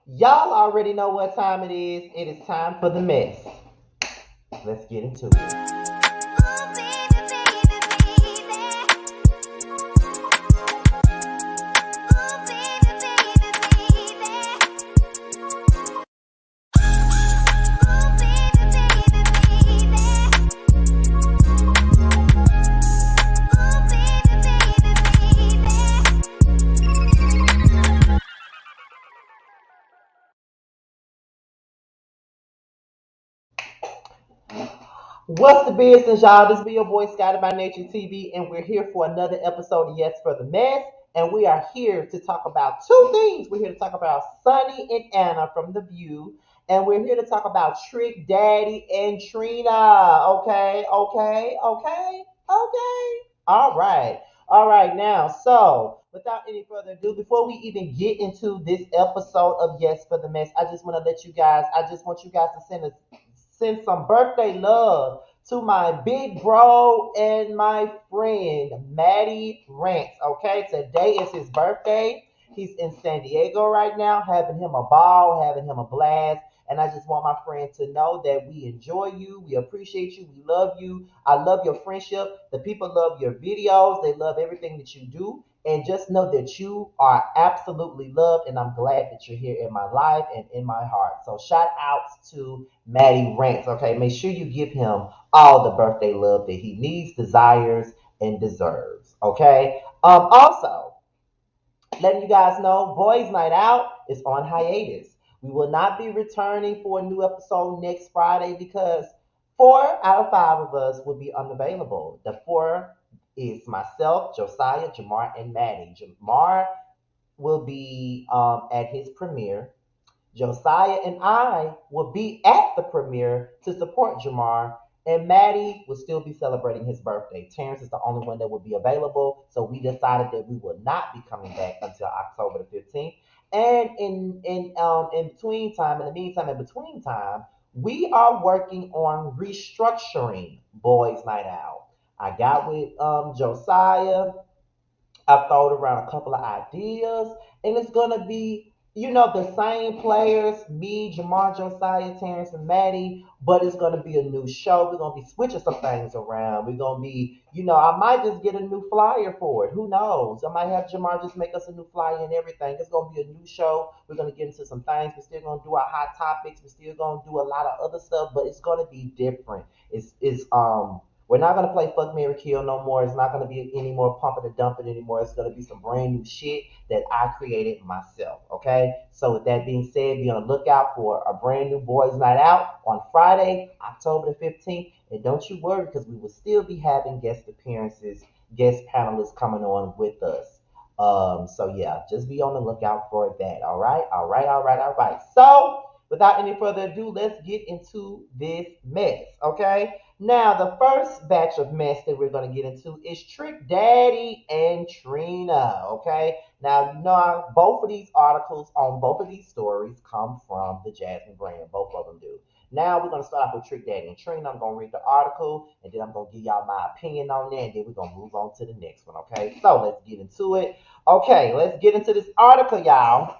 Y'all already know what time it is. It is time for the mess. Let's get into it. What's the business, y'all? This be your boy Scotty by Nature TV, and we're here for another episode of Yes for the Mess. And we are here to talk about two things. We're here to talk about Sunny and Anna from The View, and we're here to talk about Trick Daddy and Trina. Okay. All right. Now, so without any further ado, before we even get into this episode of Yes for the Mess, I just want to let you guys. I just want you guys to send some birthday love to my big bro and my friend Maddie Rance. Okay, today is his birthday. He's in San Diego right now, having him a ball, having him a blast. And I just want my friend to know that we enjoy you, we appreciate you, we love you. I love your friendship. The people love your videos, they love everything that you do. And just know that you are absolutely loved, and I'm glad that you're here in my life and in my heart. So shout outs to Maddie Rants. Okay, make sure you give him all the birthday love that he needs, desires, and deserves. Okay. Also, letting you guys know, Boys Night Out is on hiatus. We will not be returning for a new episode next Friday because 4 out of 5 of us will be unavailable. The four is myself, Josiah, Jamar, and Maddie. Jamar will be at his premiere. Josiah and I will be at the premiere to support Jamar, and Maddie will still be celebrating his birthday. Terrence is the only one that will be available, so we decided that we will not be coming back until October the 15th. And in the meantime, in between time, we are working on restructuring Boys Night Out. I got with Josiah. I've thrown around a couple of ideas, and it's gonna be, the same players, me, Jamar, Josiah, Terrence, and Maddie, but it's gonna be a new show. We're gonna be switching some things around. We're gonna be, I might just get a new flyer for it. Who knows? I might have Jamar just make us a new flyer and everything. It's gonna be a new show. We're gonna get into some things. We're still gonna do our hot topics. We're still gonna do a lot of other stuff, but it's gonna be different. It's we're not gonna play Fuck Mary Kill no more. It's not gonna be any more Pump It and Dump It anymore. It's gonna be some brand new shit that I created myself. Okay. So with that being said, be on the lookout for a brand new Boys Night Out on Friday, October the 15th. And don't you worry, because we will still be having guest appearances, guest panelists coming on with us. So yeah, just be on the lookout for that. All right. So without any further ado, let's get into this mess. Okay. Now, the first batch of mess that we're going to get into is Trick Daddy and Trina. Okay. Now, both of these articles on both of these stories come from the Jasmine brand. Both of them do. Now, we're going to start off with Trick Daddy and Trina. I'm going to read the article, and then I'm going to give y'all my opinion on that, and then we're going to move on to the next one. Okay. So, let's get into it. Okay. Let's get into this article, y'all.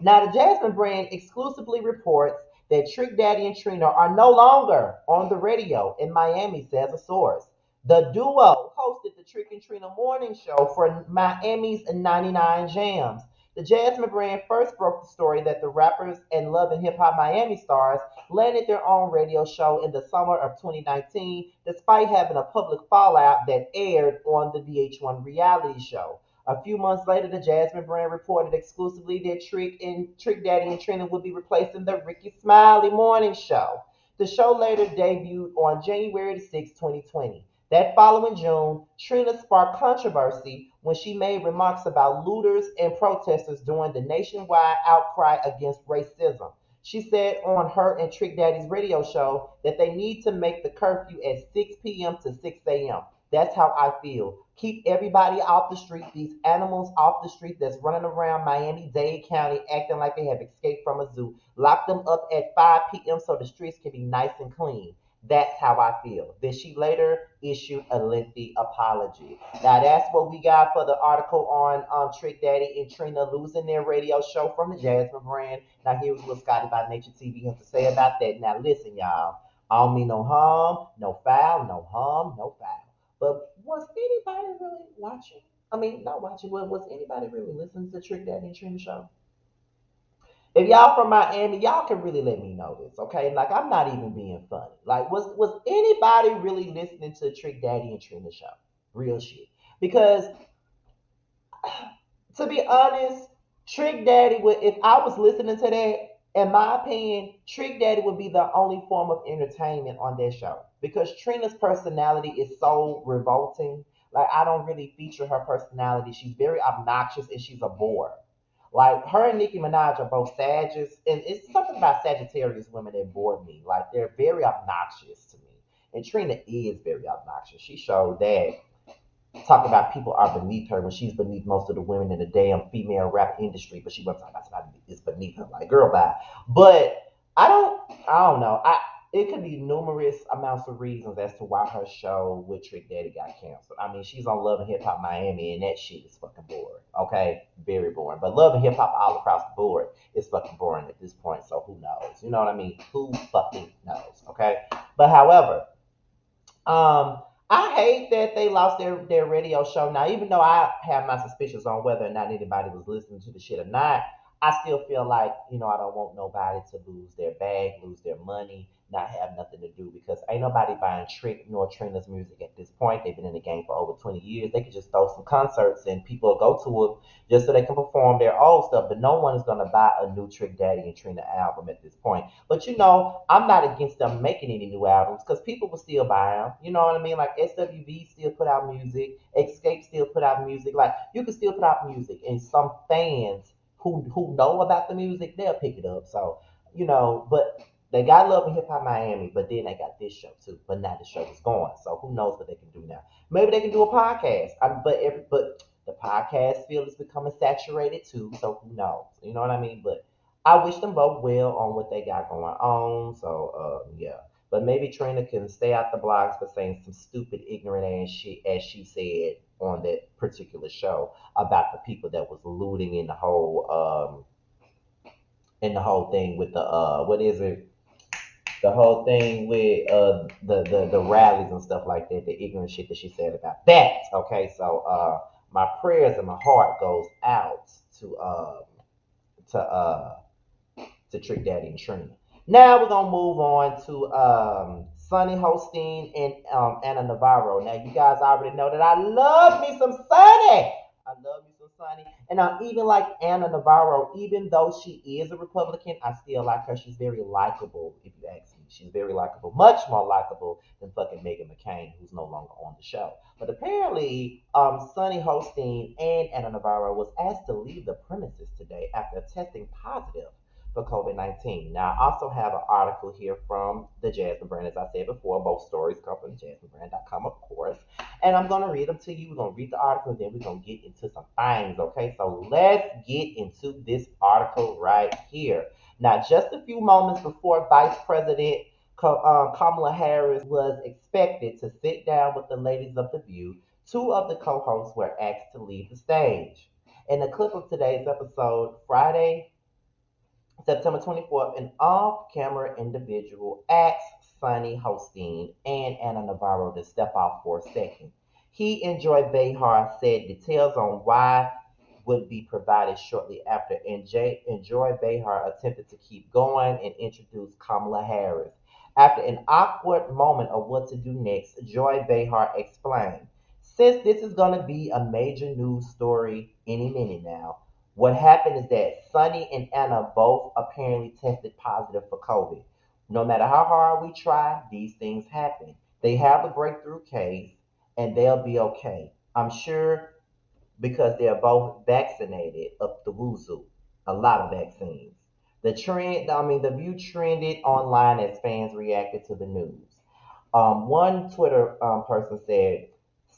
Now, the Jasmine brand exclusively reports that Trick Daddy and Trina are no longer on the radio in Miami, says a source. The duo hosted the Trick and Trina morning show for Miami's 99 Jams. The Jasmine brand first broke the story that the rappers and Love and Hip Hop Miami stars landed their own radio show in the summer of 2019, despite having a public fallout that aired on the VH1 reality show. A few months later, the Jasmine brand reported exclusively that Trick Daddy and Trina would be replacing the Ricky Smiley Morning Show. The show later debuted on January 6, 2020. That following June, Trina sparked controversy when she made remarks about looters and protesters during the nationwide outcry against racism. She said on her and Trick Daddy's radio show that they need to make the curfew at 6 p.m. to 6 a.m. That's how I feel. Keep everybody off the street, these animals off the street that's running around Miami-Dade County acting like they have escaped from a zoo. Lock them up at 5 p.m. so the streets can be nice and clean. That's how I feel. Then she later issued a lengthy apology. Now that's what we got for the article on Trick Daddy and Trina losing their radio show from the Jasmine brand. Now here's what Scotty by Nature TV has to say about that. Now listen, y'all. I don't mean no harm, no foul, no harm, no foul. But was anybody really watching? I mean, not watching. Was anybody really listening to Trick Daddy and Trina show? If y'all from Miami, y'all can really let me know this, okay? Like I'm not even being funny. Like was anybody really listening to Trick Daddy and Trina show? Real shit. Because to be honest, Trick Daddy would if I was listening to that, in my opinion, Trick Daddy would be the only form of entertainment on that show. Because Trina's personality is so revolting. Like I don't really feature her personality. She's very obnoxious and she's a bore. Like her and Nicki Minaj are both Sagittarius, and it's something about Sagittarius women that bore me. Like they're very obnoxious to me, and Trina is very obnoxious. She showed that talk about people are beneath her when she's beneath most of the women in the damn female rap industry, but she wasn't talking about somebody is beneath her. Like, girl, bye. But I don't know. It could be numerous amounts of reasons as to why her show with Trick Daddy got canceled. I mean, she's on Love and Hip Hop Miami, and that shit is fucking boring. Okay, very boring. But Love and Hip Hop all across the board is fucking boring at this point. So who knows? You know what I mean? Who fucking knows? Okay. But however, I hate that they lost their radio show. Now, even though I have my suspicions on whether or not anybody was listening to the shit or not, I still feel like, I don't want nobody to lose their bag, lose their money, not have nothing to do because ain't nobody buying Trick nor Trina's music at this point. They've been in the game for over 20 years. They could just throw some concerts and people will go to them just so they can perform their old stuff. But no one is going to buy a new Trick Daddy and Trina album at this point. But I'm not against them making any new albums because people will still buy them. You know what I mean? Like SWV still put out music, Escape still put out music. Like you can still put out music, and some fans who know about the music they'll pick it up. So but they got Love and Hip Hop Miami, but then they got this show too. But now the show is gone, so who knows what they can do now? Maybe they can do a podcast. But the podcast field is becoming saturated too, so who knows? You know what I mean? But I wish them both well on what they got going on. So yeah. But maybe Trina can stay out the blocks for saying some stupid, ignorant ass shit, as she said on that particular show about the people that was looting in the whole thing with the what is it? The whole thing with the rallies and stuff like that, the ignorant shit that she said about that. Okay, so my prayers and my heart goes out to Trick Daddy and Trina. Now we're gonna move on to Sunny Hostin and Anna Navarro. Now you guys already know that I love me some Sunny. I love me some Sunny, and I even like Anna Navarro. Even though she is a Republican, I still like her. She's very likable. If you ask me, she's very likable, much more likable than fucking Megan McCain, who's no longer on the show. But apparently, Sunny Hostin and Anna Navarro was asked to leave the premises today after testing positive for COVID-19. Now, I also have an article here from the Jasmine brand, as I said before. Both stories come from jasminebrand.com, of course. And I'm going to read them to you. We're going to read the article, and then we're going to get into some things, okay? So let's get into this article right here. Now, just a few moments before Vice President Kamala Harris was expected to sit down with the ladies of The View, two of the co-hosts were asked to leave the stage. In the clip of today's episode, Friday, September 24th, an off-camera individual asked Sunny Hostin and Anna Navarro to step off for a second. He and Joy Behar said details on why would be provided shortly after, and Joy Behar attempted to keep going and introduce Kamala Harris. After an awkward moment of what to do next, Joy Behar explained, since this is going to be a major news story any minute now, what happened is that Sunny and Anna both apparently tested positive for COVID. No matter how hard we try, these things happen. They have a breakthrough case and they'll be okay. I'm sure because they're both vaccinated up the wazoo. A lot of vaccines. The view trended online as fans reacted to the news. One Twitter person said,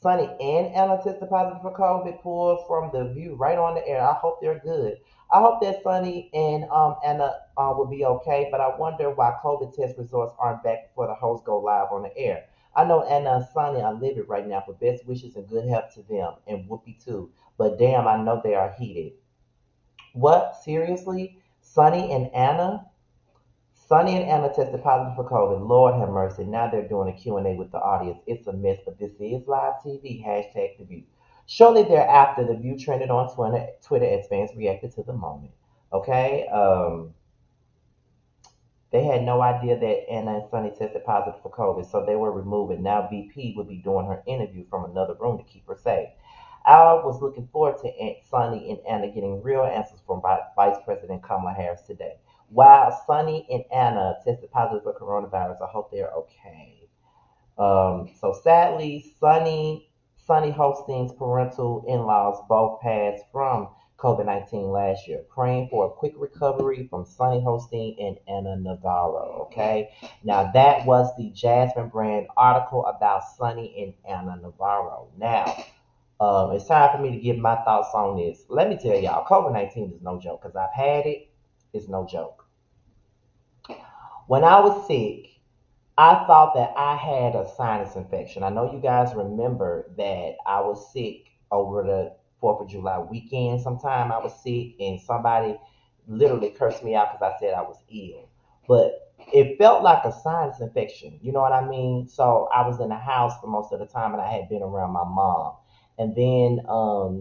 Sunny and Anna tested positive for COVID. Pulled from the view right on the air. I hope they're good. I hope that Sunny and Anna will be okay. But I wonder why COVID test results aren't back before the hosts go live on the air. I know Anna and Sunny are living right now, but best wishes and good health to them and Whoopi too. But damn, I know they are heated. What? Seriously? Sonny and Anna tested positive for COVID. Lord have mercy. Now they're doing a Q&A with the audience. It's a mess, but this is live TV. Hashtag The View. Shortly thereafter, The View trended on Twitter as fans reacted to the moment. Okay? They had no idea that Anna and Sonny tested positive for COVID, so they were removed, and now VP would be doing her interview from another room to keep her safe. I was looking forward to Aunt Sonny and Anna getting real answers from Vice President Kamala Harris today. While Sonny and Anna tested positive for coronavirus, I hope they're okay. So sadly, Sonny Hostin's parental in-laws both passed from COVID-19 last year. Praying for a quick recovery from Sonny Hostin and Anna Navarro. Okay, now that was the Jasmine Brand article about Sonny and Anna Navarro. Now, it's time for me to give my thoughts on this. Let me tell y'all, COVID-19 is no joke because I've had it. It's no joke. When I was sick, I thought that I had a sinus infection. I know you guys remember that I was sick over the 4th of July weekend. Sometime I was sick and somebody literally cursed me out because I said I was ill. But it felt like a sinus infection. You know what I mean? So I was in the house for most of the time and I had been around my mom. And then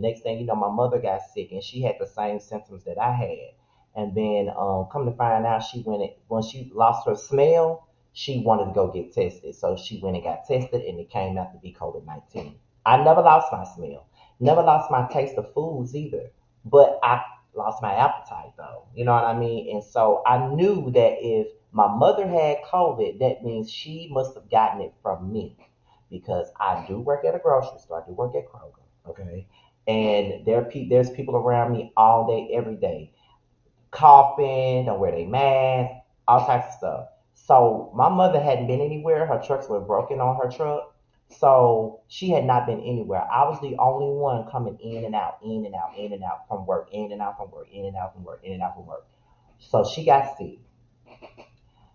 next thing you know, my mother got sick and she had the same symptoms that I had. And then come to find out, when she lost her smell, she wanted to go get tested. So she went and got tested, and it came out to be COVID-19. I never lost my smell, never lost my taste of foods either, but I lost my appetite though. You know what I mean? And so I knew that if my mother had COVID, that means she must have gotten it from me because I do work at a grocery store. I do work at Kroger. Okay. And there's people around me all day, every day coughing, don't wear their mask, all types of stuff. So my mother hadn't been anywhere. Her trucks were broken on her truck. So she had not been anywhere. I was the only one coming in and out, in and out, in and out from work, in and out from work, in and out from work, in and out from work. So she got sick.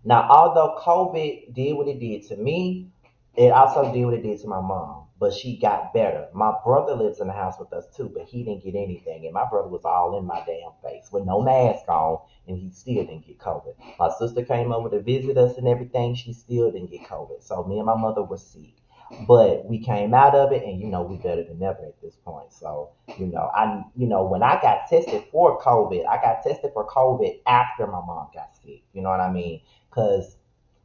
Now, although COVID did what it did to me, it also did what it did to my mom. But she got better. My brother lives in the house with us too, but he didn't get anything. And my brother was all in my damn face with no mask on, and he still didn't get COVID. My sister came over to visit us and everything. She still didn't get COVID. So me and my mother were sick. But we came out of it, and we better than ever at this point. So when I got tested for COVID, I got tested for COVID after my mom got sick. You know what I mean? Because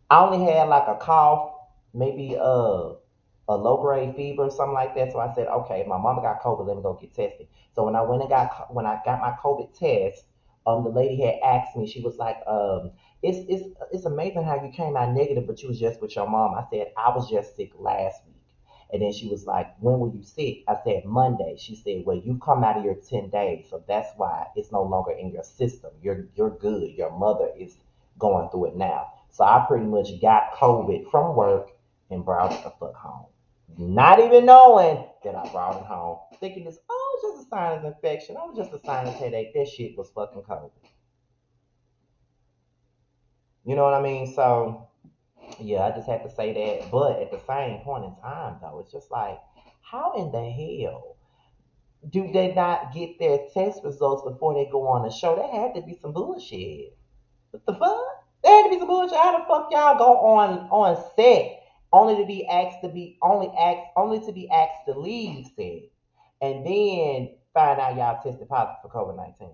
I only had like a cough, maybe a low grade fever or something like that. So I said, okay, my mama got COVID, let me go get tested. So when I got my COVID test, the lady had asked me, she was like, it's amazing how you came out negative, but you was just with your mom. I said, I was just sick last week. And then she was like, when were you sick? I said, Monday. She said, well, you come out of your 10 days, so that's why it's no longer in your system. You're good. Your mother is going through it now. So I pretty much got COVID from work and brought it the fuck home. Not even knowing that I brought it home. Thinking this, oh, it's just a sinus infection. Oh, it's just a sinus headache. That shit was fucking COVID. You know what I mean? So, yeah, I just have to say that. But at the same point in time, though, it's just like, how in the hell do they not get their test results before they go on the show? There had to be some bullshit. What the fuck? There had to be some bullshit. How the fuck y'all go on set only to be asked to be only to be asked to leave set, and then find out y'all tested positive for COVID-19?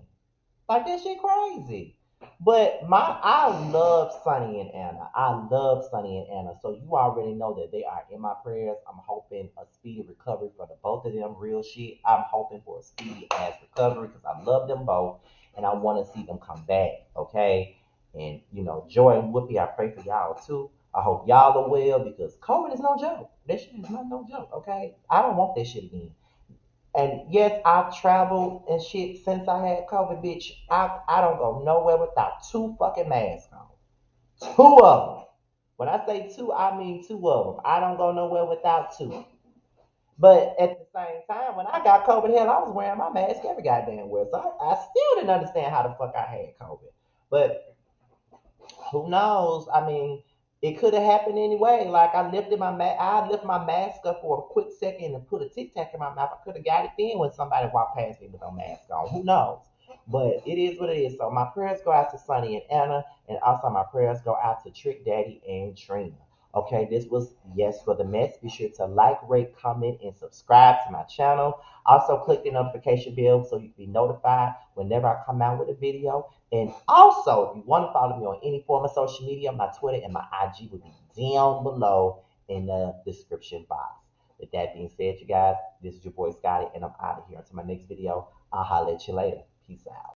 Like that shit crazy. But I love Sunny and Anna. I love Sunny and Anna. So you already know that they are in my prayers. I'm hoping a speedy recovery for the both of them. Real shit. I'm hoping for a speedy ass recovery because I love them both and I want to see them come back. Okay. And Joy and Whoopi, I pray for y'all too. I hope y'all are well because COVID is no joke. That shit is not no joke. Okay. I don't want that shit again. And yes, I've traveled and shit since I had COVID, bitch. I don't go nowhere without two fucking masks on. Two of them. When I say two, I mean two of them. I don't go nowhere without two. But at the same time, when I got COVID, hell, I was wearing my mask every goddamn where. So I still didn't understand how the fuck I had COVID. But who knows? I mean, it could have happened anyway. Like I lift my mask up for a quick second and put a tic tac in my mouth. I could have got it then when somebody walked past me with no mask on. Who knows? But it is what it is. So my prayers go out to Sunny and Anna, and also my prayers go out to Trick Daddy and Trina. Okay, this was Yes for the Mess. Be sure to like, rate, comment, and subscribe to my channel. Also, click the notification bell so you can be notified whenever I come out with a video. And also, if you want to follow me on any form of social media, my Twitter and my IG will be down below in the description box. With that being said, you guys, this is your boy Scotty, and I'm out of here. Until my next video, I'll holler at you later. Peace out.